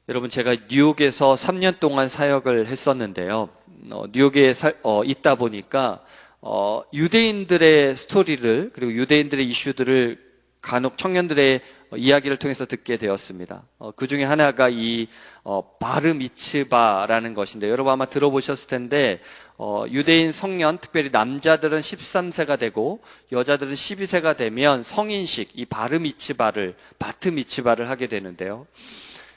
여러분, 제가 뉴욕에서 3년 동안 사역을 했었는데요. 뉴욕에 있다 보니까 유대인들의 스토리를, 그리고 유대인들의 이슈들을 간혹 청년들의 이야기를 통해서 듣게 되었습니다. 그 중에 하나가 이 바르 미츠바라는 것인데, 여러분 아마 들어보셨을 텐데, 유대인 성년, 특별히 남자들은 13세가 되고 여자들은 12세가 되면 성인식, 이 바르 미츠바를 하게 되는데요.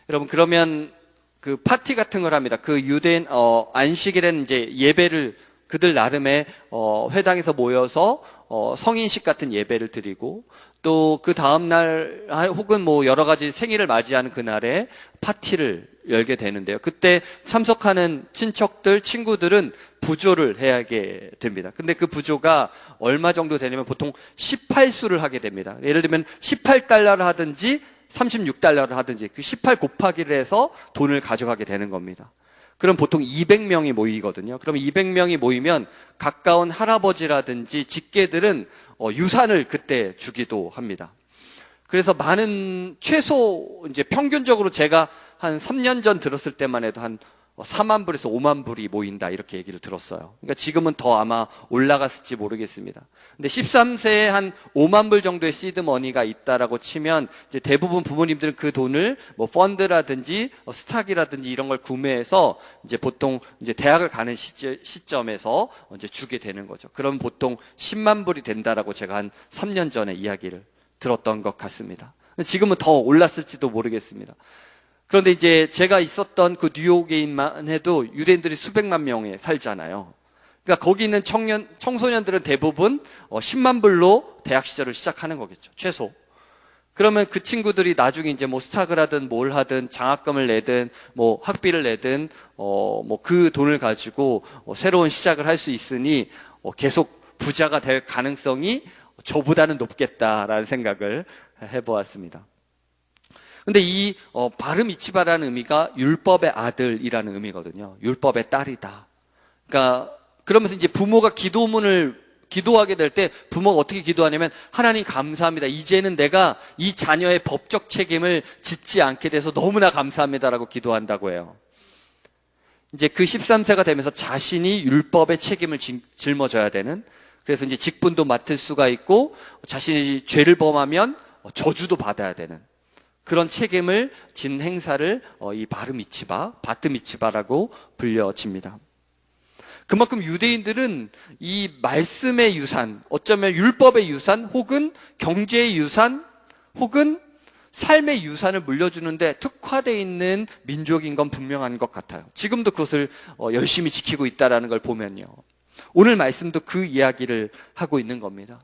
여러분, 그러면 그 파티 같은 걸 합니다. 그 유대인 안식일에는 이제 예배를 그들 나름의 회당에서 모여서 성인식 같은 예배를 드리고, 또 그 다음날 혹은 뭐 여러 가지 생일을 맞이하는 그날에 파티를 열게 되는데요. 그때 참석하는 친척들, 친구들은 부조를 해야 하게 됩니다. 근데 그 부조가 얼마 정도 되냐면 보통 18수를 하게 됩니다. 예를 들면 18달러를 하든지 36달러를 하든지 그 18 곱하기를 해서 돈을 가져가게 되는 겁니다. 그럼 보통 200명이 모이거든요. 그럼 200명이 모이면 가까운 할아버지라든지 직계들은 유산을 그때 주기도 합니다. 그래서 많은, 최소 이제 평균적으로 제가 한 3년 전 들었을 때만 해도 한 4만 불에서 5만 불이 모인다, 이렇게 얘기를 들었어요. 그러니까 지금은 더 아마 올라갔을지 모르겠습니다. 근데 13세에 한 5만 불 정도의 시드 머니가 있다라고 치면 이제 대부분 부모님들은 그 돈을 뭐 펀드라든지 스탁이라든지 이런 걸 구매해서 이제 보통 이제 대학을 가는 시점에서 이제 주게 되는 거죠. 그럼 보통 10만 불이 된다라고 제가 한 3년 전에 이야기를 들었던 것 같습니다. 지금은 더 올랐을지도 모르겠습니다. 그런데 이제 제가 있었던 그 뉴욕에만 해도 유대인들이 수백만 명에 살잖아요. 그러니까 거기 있는 청소년들은 대부분 10만 불로 대학 시절을 시작하는 거겠죠, 최소. 그러면 그 친구들이 나중에 이제 뭐 스탁을 하든 뭘 하든 장학금을 내든 뭐 학비를 내든 뭐 그 돈을 가지고 새로운 시작을 할 수 있으니 계속 부자가 될 가능성이 저보다는 높겠다라는 생각을 해보았습니다. 근데 이 바르 미츠바라는 의미가 율법의 아들이라는 의미거든요. 율법의 딸이다. 그러니까 그러면서 이제 부모가 기도하게 될 때 부모가 어떻게 기도하냐면, 하나님 감사합니다. 이제는 내가 이 자녀의 법적 책임을 짓지 않게 돼서 너무나 감사합니다라고 기도한다고 해요. 이제 그 13세가 되면서 자신이 율법의 책임을 짊어져야 되는, 그래서 이제 직분도 맡을 수가 있고 자신이 죄를 범하면 저주도 받아야 되는 그런 책임을 진 행사를 이 바르 미츠바라고 불려집니다. 그만큼 유대인들은 이 말씀의 유산, 어쩌면 율법의 유산, 혹은 경제의 유산, 혹은 삶의 유산을 물려주는데 특화되어 있는 민족인 건 분명한 것 같아요. 지금도 그것을 열심히 지키고 있다는 걸 보면요. 오늘 말씀도 그 이야기를 하고 있는 겁니다.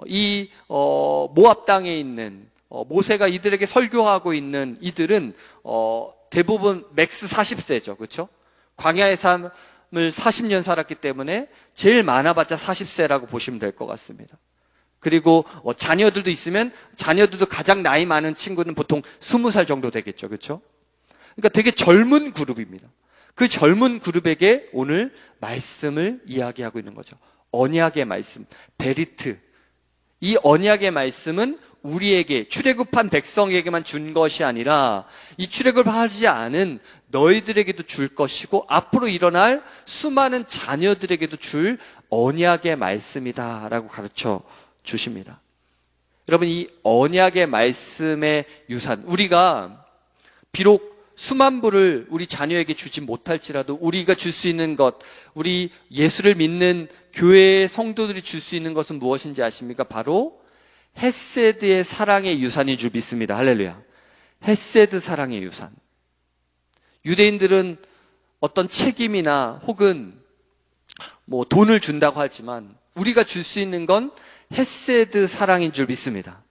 이 모압 땅에 있는 모세가 이들에게 설교하고 있는 이들은 대부분 맥스 40세죠. 그렇죠? 광야의 삶을 40년 살았기 때문에 제일 많아봤자 40세라고 보시면 될 것 같습니다. 그리고 자녀들도 있으면 자녀들도 가장 나이 많은 친구는 보통 20살 정도 되겠죠. 그렇죠? 그러니까 되게 젊은 그룹입니다. 그 젊은 그룹에게 오늘 말씀을 이야기하고 있는 거죠. 언약의 말씀, 베리트. 이 언약의 말씀은 우리에게, 출애굽한 백성에게만 준 것이 아니라 이 출애굽하지 않은 너희들에게도 줄 것이고 앞으로 일어날 수많은 자녀들에게도 줄 언약의 말씀이다라고 가르쳐 주십니다. 여러분, 이 언약의 말씀의 유산, 우리가 비록 수만 불을 우리 자녀에게 주지 못할지라도 우리가 줄 수 있는 것, 우리 예수를 믿는 교회의 성도들이 줄 수 있는 것은 무엇인지 아십니까? 바로 헤세드의 사랑의 유산인 줄 믿습니다. 할렐루야. 헤세드 사랑의 유산. 유대인들은 어떤 책임이나 혹은 뭐 돈을 준다고 하지만 우리가 줄 수 있는 건 헤세드 사랑인 줄 믿습니다.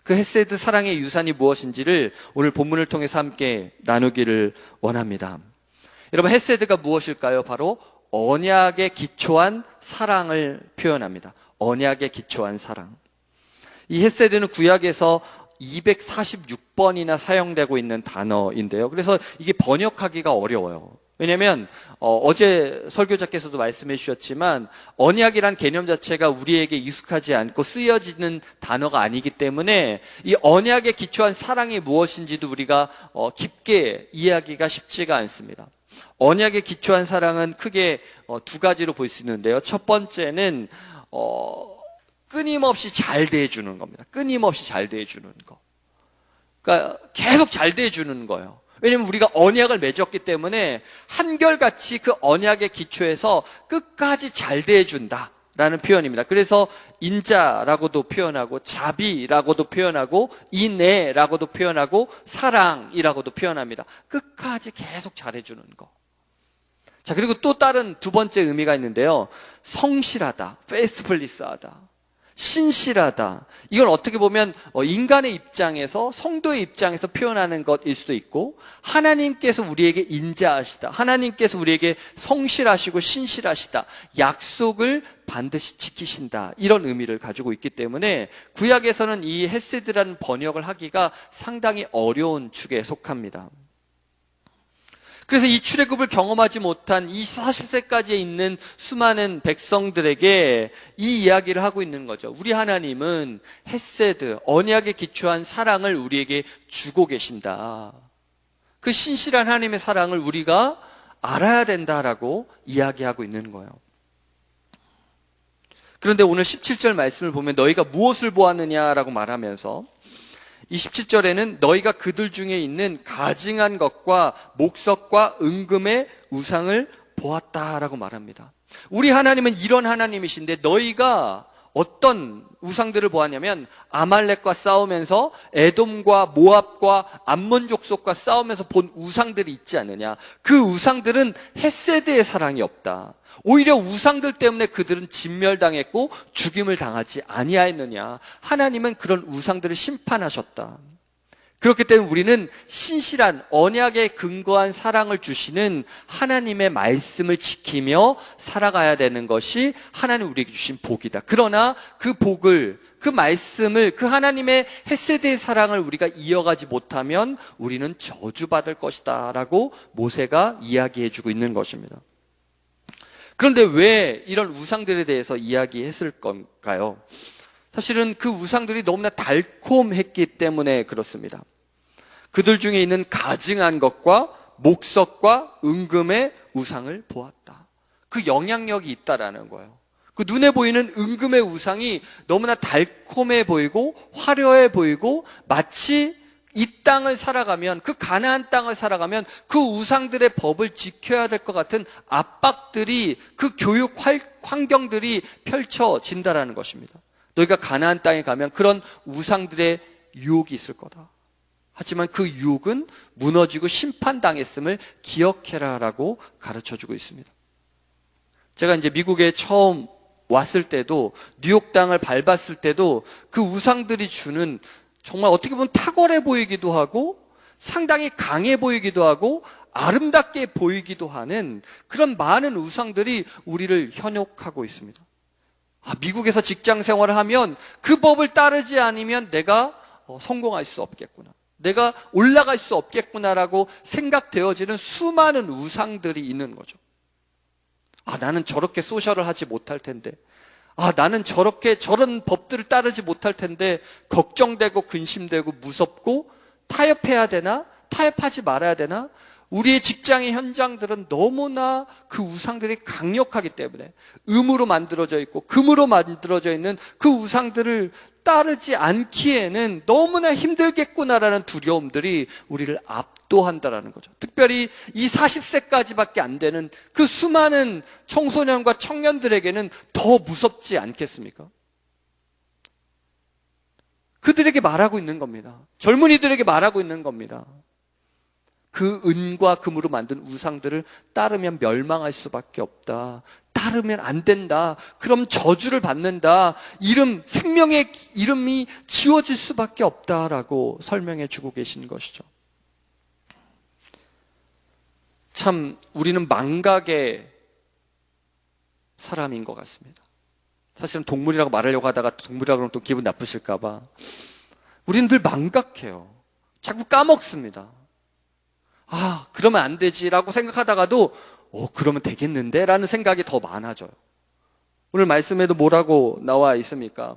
그 헤세드 사랑의 유산이 무엇인지를 오늘 본문을 통해서 함께 나누기를 원합니다. 여러분, 헤세드가 무엇일까요? 바로 언약에 기초한 사랑을 표현합니다. 언약에 기초한 사랑. 이 헤세드는 구약에서 246번이나 사용되고 있는 단어인데요. 그래서 이게 번역하기가 어려워요. 왜냐하면 어제 설교자께서도 말씀해 주셨지만 언약이란 개념 자체가 우리에게 익숙하지 않고 쓰여지는 단어가 아니기 때문에 이 언약에 기초한 사랑이 무엇인지도 우리가 깊게 이해하기가 쉽지가 않습니다. 언약에 기초한 사랑은 크게 두 가지로 볼 수 있는데요. 첫 번째는 끊임없이 잘 대해주는 겁니다. 끊임없이 잘 대해주는 거. 그러니까 계속 잘 대해주는 거예요. 왜냐면 우리가 언약을 맺었기 때문에 한결같이 그 언약의 기초에서 끝까지 잘 대해준다 라는 표현입니다. 그래서 인자라고도 표현하고 자비라고도 표현하고 인애라고도 표현하고 사랑이라고도 표현합니다. 끝까지 계속 잘해주는 거. 자, 그리고 또 다른 두 번째 의미가 있는데요. 성실하다, faithfulness하다, 신실하다. 이건 어떻게 보면 인간의 입장에서, 성도의 입장에서 표현하는 것일 수도 있고, 하나님께서 우리에게 인자하시다, 하나님께서 우리에게 성실하시고 신실하시다, 약속을 반드시 지키신다, 이런 의미를 가지고 있기 때문에 구약에서는 이 헤세드라는 번역을 하기가 상당히 어려운 축에 속합니다. 그래서 이 출애굽을 경험하지 못한 이 40세까지 있는 수많은 백성들에게 이 이야기를 하고 있는 거죠. 우리 하나님은 헤세드, 언약에 기초한 사랑을 우리에게 주고 계신다. 그 신실한 하나님의 사랑을 우리가 알아야 된다라고 이야기하고 있는 거예요. 그런데 오늘 17절 말씀을 보면 너희가 무엇을 보았느냐라고 말하면서 27절에는 너희가 그들 중에 있는 가증한 것과 목석과 은금의 우상을 보았다라고 말합니다. 우리 하나님은 이런 하나님이신데 너희가 어떤 우상들을 보았냐면 아말렉과 싸우면서 에돔과 모압과 암몬 족속과 싸우면서 본 우상들이 있지 않느냐. 그 우상들은 헤세드의 사랑이 없다. 오히려 우상들 때문에 그들은 진멸당했고 죽임을 당하지 아니하였느냐. 하나님은 그런 우상들을 심판하셨다. 그렇기 때문에 우리는 신실한 언약에 근거한 사랑을 주시는 하나님의 말씀을 지키며 살아가야 되는 것이 하나님 우리에게 주신 복이다. 그러나 그 복을, 그 말씀을, 그 하나님의 헤세드의 사랑을 우리가 이어가지 못하면 우리는 저주받을 것이다 라고 모세가 이야기해주고 있는 것입니다. 그런데 왜 이런 우상들에 대해서 이야기했을 건가요? 사실은 그 우상들이 너무나 달콤했기 때문에 그렇습니다. 그들 중에 있는 가증한 것과 목석과 은금의 우상을 보았다. 그 영향력이 있다라는 거예요. 그 눈에 보이는 은금의 우상이 너무나 달콤해 보이고 화려해 보이고 마치 이 땅을 살아가면, 그 가나안 땅을 살아가면 그 우상들의 법을 지켜야 될 것 같은 압박들이, 그 교육 환경들이 펼쳐진다라는 것입니다. 너희가 가나안 땅에 가면 그런 우상들의 유혹이 있을 거다. 하지만 그 유혹은 무너지고 심판당했음을 기억해라라고 가르쳐주고 있습니다. 제가 이제 미국에 처음 왔을 때도, 뉴욕 땅을 밟았을 때도 그 우상들이 주는 정말 어떻게 보면 탁월해 보이기도 하고 상당히 강해 보이기도 하고 아름답게 보이기도 하는 그런 많은 우상들이 우리를 현혹하고 있습니다. 미국에서 직장 생활을 하면 그 법을 따르지 않으면 내가 성공할 수 없겠구나, 내가 올라갈 수 없겠구나라고 생각되어지는 수많은 우상들이 있는 거죠. 나는 저렇게 소셜을 하지 못할 텐데, 나는 저런 법들을 따르지 못할 텐데 걱정되고 근심되고 무섭고 타협해야 되나? 타협하지 말아야 되나? 우리의 직장의 현장들은 너무나 그 우상들이 강력하기 때문에 음으로 만들어져 있고 금으로 만들어져 있는 그 우상들을 따르지 않기에는 너무나 힘들겠구나라는 두려움들이 우리를 압도한다라는 거죠. 특별히 이 40세까지밖에 안 되는 그 수많은 청소년과 청년들에게는 더 무섭지 않겠습니까? 그들에게 말하고 있는 겁니다. 젊은이들에게 말하고 있는 겁니다. 그 은과 금으로 만든 우상들을 따르면 멸망할 수밖에 없다. 따르면 안 된다. 그럼 저주를 받는다. 생명의 이름이 지워질 수밖에 없다라고 설명해 주고 계신 것이죠. 참 우리는 망각의 사람인 것 같습니다. 사실은 동물이라고 말하려고 하다가 동물이라고 그러면 또 기분 나쁘실까 봐. 우리는 늘 망각해요. 자꾸 까먹습니다. 그러면 안 되지라고 생각하다가도 그러면 되겠는데? 라는 생각이 더 많아져요. 오늘 말씀에도 뭐라고 나와 있습니까?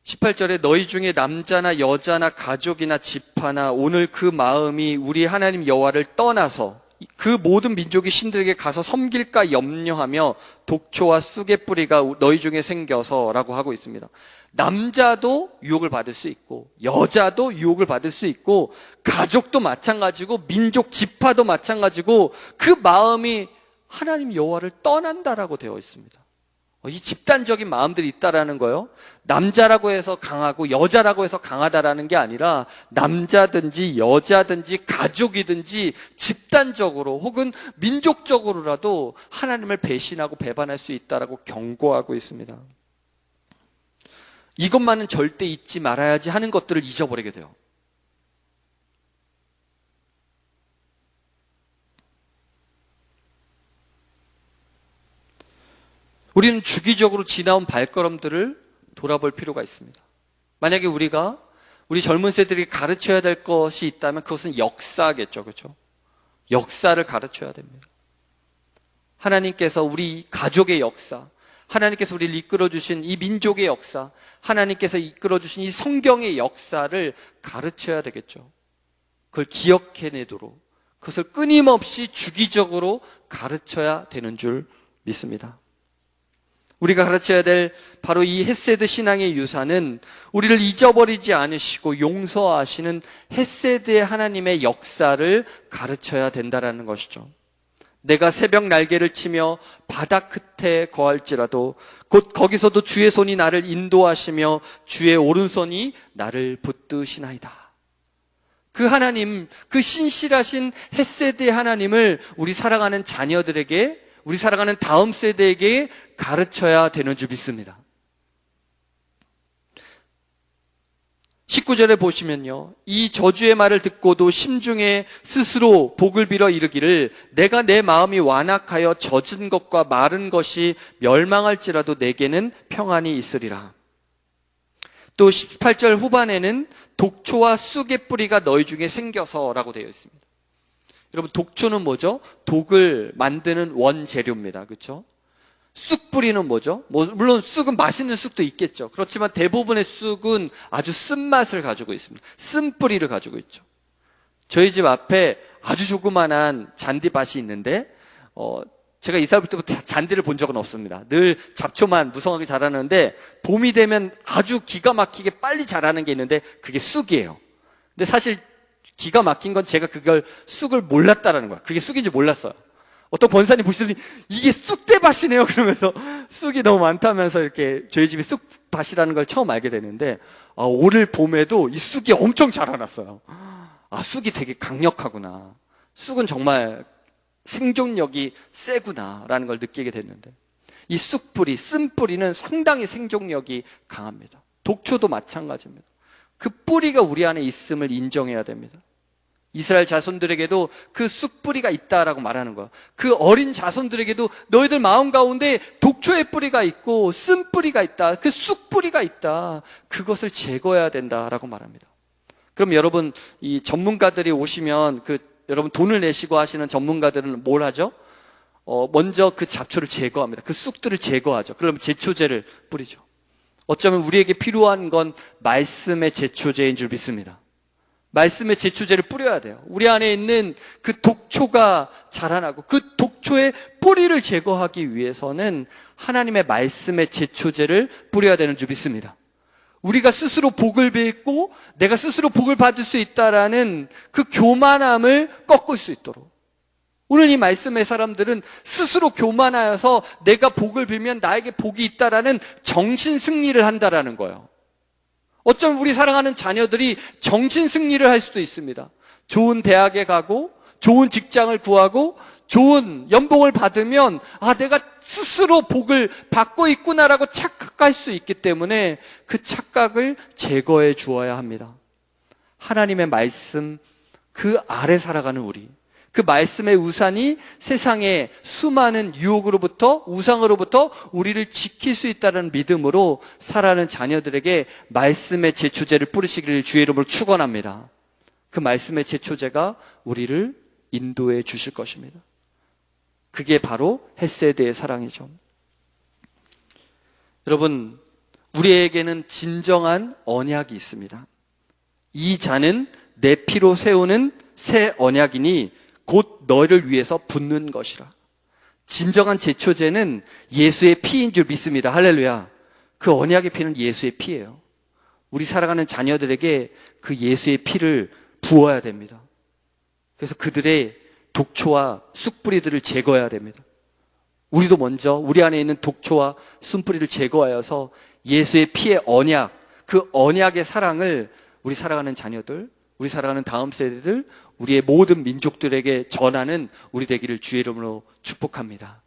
18절에 너희 중에 남자나 여자나 가족이나 지파나 오늘 그 마음이 우리 하나님 여호와를 떠나서 그 모든 민족의 신들에게 가서 섬길까 염려하며 독초와 쑥의 뿌리가 너희 중에 생겨서 라고 하고 있습니다. 남자도 유혹을 받을 수 있고 여자도 유혹을 받을 수 있고 가족도 마찬가지고 민족 지파도 마찬가지고 그 마음이 하나님 여호와를 떠난다라고 되어 있습니다. 이 집단적인 마음들이 있다라는 거요. 남자라고 해서 강하고 여자라고 해서 강하다라는 게 아니라 남자든지 여자든지 가족이든지 집단적으로 혹은 민족적으로라도 하나님을 배신하고 배반할 수 있다라고 경고하고 있습니다. 이것만은 절대 잊지 말아야지 하는 것들을 잊어버리게 돼요. 우리는 주기적으로 지나온 발걸음들을 돌아볼 필요가 있습니다. 만약에 우리가 우리 젊은 세대들이 가르쳐야 될 것이 있다면 그것은 역사겠죠. 그렇죠? 역사를 가르쳐야 됩니다. 하나님께서 우리 가족의 역사, 하나님께서 우리를 이끌어주신 이 민족의 역사, 하나님께서 이끌어주신 이 성경의 역사를 가르쳐야 되겠죠. 그걸 기억해내도록 그것을 끊임없이 주기적으로 가르쳐야 되는 줄 믿습니다. 우리가 가르쳐야 될 바로 이 헤세드 신앙의 유산은 우리를 잊어버리지 않으시고 용서하시는 헤세드의 하나님의 역사를 가르쳐야 된다는 것이죠. 내가 새벽 날개를 치며 바다 끝에 거할지라도 곧 거기서도 주의 손이 나를 인도하시며 주의 오른손이 나를 붙드시나이다. 그 하나님, 그 신실하신 헤세드의 하나님을 우리 살아가는 자녀들에게, 우리 살아가는 다음 세대에게 가르쳐야 되는 줄 믿습니다. 19절에 보시면요, 이 저주의 말을 듣고도 심중에 스스로 복을 빌어 이르기를 내가 내 마음이 완악하여 젖은 것과 마른 것이 멸망할지라도 내게는 평안이 있으리라. 또 18절 후반에는 독초와 쑥의 뿌리가 너희 중에 생겨서 라고 되어 있습니다. 여러분, 독초는 뭐죠? 독을 만드는 원재료입니다. 그렇죠? 쑥 뿌리는 뭐죠? 물론 쑥은 맛있는 쑥도 있겠죠. 그렇지만 대부분의 쑥은 아주 쓴맛을 가지고 있습니다. 쓴 뿌리를 가지고 있죠. 저희 집 앞에 아주 조그만한 잔디밭이 있는데 제가 이사 올 때부터 잔디를 본 적은 없습니다. 늘 잡초만 무성하게 자라는데 봄이 되면 아주 기가 막히게 빨리 자라는 게 있는데 그게 쑥이에요. 근데 사실 기가 막힌 건 제가 그걸 쑥을 몰랐다라는 거야. 그게 쑥인지 몰랐어요. 어떤 권사님 보시더니 이게 쑥대밭이네요 그러면서 쑥이 너무 많다면서 이렇게 저희 집이 쑥밭이라는 걸 처음 알게 되는데 올 봄에도 이 쑥이 엄청 자라났어요. 쑥이 되게 강력하구나. 쑥은 정말 생존력이 세구나라는 걸 느끼게 됐는데 이 쑥뿌리, 쓴뿌리는 상당히 생존력이 강합니다. 독초도 마찬가지입니다. 그 뿌리가 우리 안에 있음을 인정해야 됩니다. 이스라엘 자손들에게도 그 쑥뿌리가 있다라고 말하는 거야. 그 어린 자손들에게도 너희들 마음 가운데 독초의 뿌리가 있고 쓴뿌리가 있다. 그 쑥뿌리가 있다. 그것을 제거해야 된다라고 말합니다. 그럼 여러분, 이 전문가들이 오시면 여러분 돈을 내시고 하시는 전문가들은 뭘 하죠? 먼저 그 잡초를 제거합니다. 그 쑥들을 제거하죠. 그러면 제초제를 뿌리죠. 어쩌면 우리에게 필요한 건 말씀의 제초제인 줄 믿습니다. 말씀의 제초제를 뿌려야 돼요. 우리 안에 있는 그 독초가 자라나고 그 독초의 뿌리를 제거하기 위해서는 하나님의 말씀의 제초제를 뿌려야 되는 줄 믿습니다. 우리가 스스로 복을 빚고 내가 스스로 복을 받을 수 있다라는 그 교만함을 꺾을 수 있도록, 오늘 이 말씀의 사람들은 스스로 교만하여서 내가 복을 빌면 나에게 복이 있다라는 정신 승리를 한다라는 거예요. 어쩌면 우리 사랑하는 자녀들이 정신 승리를 할 수도 있습니다. 좋은 대학에 가고 좋은 직장을 구하고 좋은 연봉을 받으면 내가 스스로 복을 받고 있구나라고 착각할 수 있기 때문에 그 착각을 제거해 주어야 합니다. 하나님의 말씀 그 아래 살아가는 우리, 그 말씀의 우산이 세상의 수많은 유혹으로부터, 우상으로부터 우리를 지킬 수 있다는 믿음으로 살아가는 자녀들에게 말씀의 제초제를 뿌리시기를 주의 이름으로 축원합니다. 그 말씀의 제초제가 우리를 인도해 주실 것입니다. 그게 바로 헤세드의 사랑이죠. 여러분, 우리에게는 진정한 언약이 있습니다. 이 잔은 내 피로 세우는 새 언약이니 곧 너희를 위해서 붓는 것이라. 진정한 제초제는 예수의 피인 줄 믿습니다. 할렐루야. 그 언약의 피는 예수의 피예요. 우리 살아가는 자녀들에게 그 예수의 피를 부어야 됩니다. 그래서 그들의 독초와 쑥뿌리들을 제거해야 됩니다. 우리도 먼저 우리 안에 있는 독초와 순뿌리를 제거하여서 예수의 피의 언약, 그 언약의 사랑을 우리 살아가는 자녀들, 우리 살아가는 다음 세대들, 우리의 모든 민족들에게 전하는 우리 되기를 주의 이름으로 축복합니다.